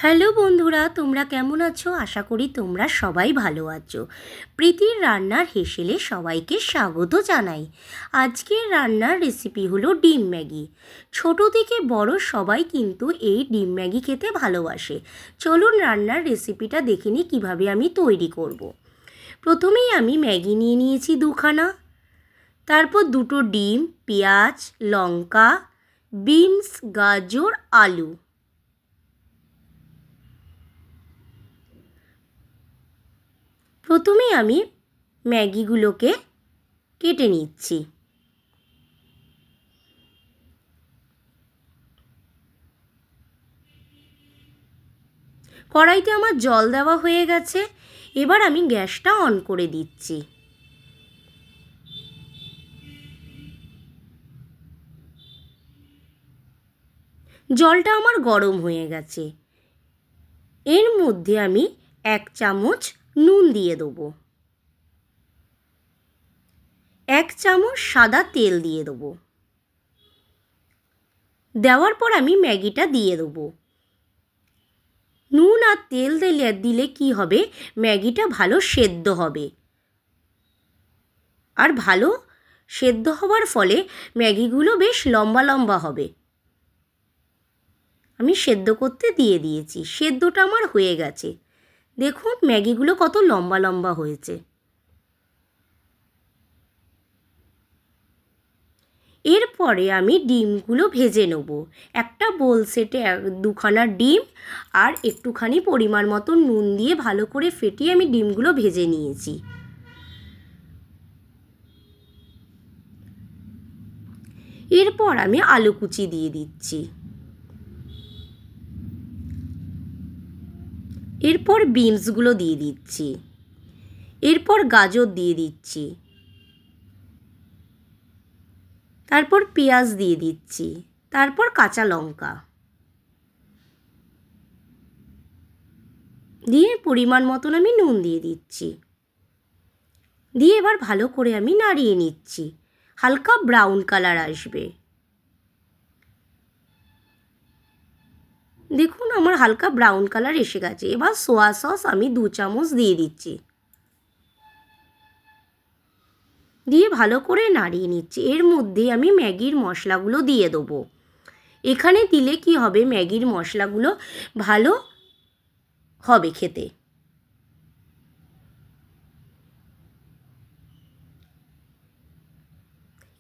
Hello বন্ধুরা, তোমরা কেমন আছো? আশা করি তোমরা সবাই ভালো আছো। প্রীতির রান্নার হেসেলে সবাইকে স্বাগত জানাই। আজকের রান্নার রেসিপি হলো ডিম ম্যাগি। ছোট থেকে বড় সবাই কিন্তু এই ডিম ম্যাগি খেতে ভালোবাসে। চলুন রান্নার রেসিপিটা দেখে নিই কীভাবে আমি তৈরি করব। প্রথমেই আমি ম্যাগি নিয়ে নিয়েছি দুখানা, তারপর দুটো ডিম, পেঁয়াজ, লঙ্কা, বিনস, গাজর, আলু। প্রথমে আমি ম্যাগিগুলোকে কেটে নিচ্ছি। কড়াইতে আমার জল দেওয়া হয়ে গেছে, এবার আমি গ্যাসটা অন করে দিচ্ছি। জলটা আমার গরম হয়ে গেছে, এর মধ্যে আমি 1 চামচ নুন দিয়ে দেবো, 1 চামচ সাদা তেল দিয়ে দেবো। দেওয়ার পর আমি ম্যাগিটা দিয়ে দেবো। নুন আর তেল দিলে কি হবে, ম্যাগিটা ভালো সেদ্ধ হবে, আর ভালো সেদ্ধ হওয়ার ফলে ম্যাগিগুলো বেশ লম্বা লম্বা হবে। আমি সেদ্ধ করতে দিয়ে দিয়েছি, সেদ্ধটা আমার হয়ে গেছে। দেখুন ম্যাগিগুলো কত লম্বা লম্বা হয়েছে। এরপরে আমি ডিমগুলো ভেজে নেব। একটা বোল সেটে 2খানা ডিম আর একটুখানি পরিমাণ মতো নুন দিয়ে ভালো করে ফেটিয়ে আমি ডিমগুলো ভেজে নিয়েছি। এরপর আমি আলু কুচি দিয়ে দিচ্ছি। এরপর বিনসগুলো দিয়ে দিচ্ছি। এরপর গাজর দিয়ে দিচ্ছি। তারপর পেঁয়াজ দিয়ে দিচ্ছি। তারপর কাঁচা লঙ্কা দিয়ে পরিমাণ মতন আমি নুন দিয়ে দিচ্ছি। দিয়ে এবার ভালো করে আমি নাড়িয়ে নিচ্ছি, হালকা ব্রাউন কালার আসবে। দেখুন আমার হালকা ব্রাউন কালার এসে গেছে। এবার সোয়া সস আমি 2 চামচ দিয়ে দিচ্ছি, দিয়ে ভালো করে নাড়িয়ে নিচ্ছি। এর মধ্যে আমি ম্যাগির মশলাগুলো দিয়ে দেবো। এখানে দিলে কি হবে, ম্যাগির মশলাগুলো ভালো হবে খেতে।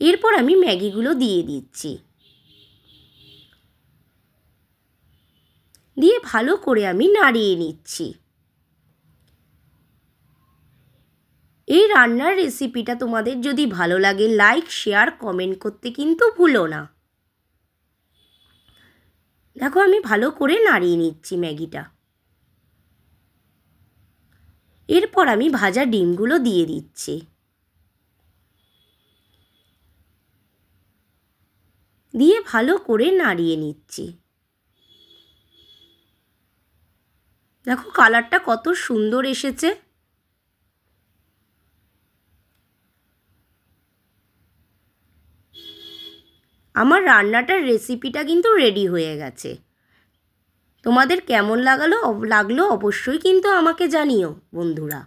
এরপর আমি ম্যাগিগুলো দিয়ে দিচ্ছি, দিয়ে ভালো করে আমি নাড়িয়ে নিচ্ছি। এই রান্নার রেসিপিটা তোমাদের যদি ভালো লাগে লাইক, শেয়ার, কমেন্ট করতে কিন্তু ভুলো না। দেখো আমি ভালো করে নাড়িয়ে নিচ্ছি ম্যাগিটা। এরপর আমি ভাজা ডিমগুলো দিয়ে দিচ্ছি, দিয়ে ভালো করে নাড়িয়ে নিচ্ছি। দেখো কালারটা কত সুন্দর এসেছে। আমার রান্নাটার রেসিপিটা কিন্তু রেডি হয়ে গেছে। তোমাদের কেমন লাগলো অবশ্যই কিন্তু আমাকে জানিও বন্ধুরা।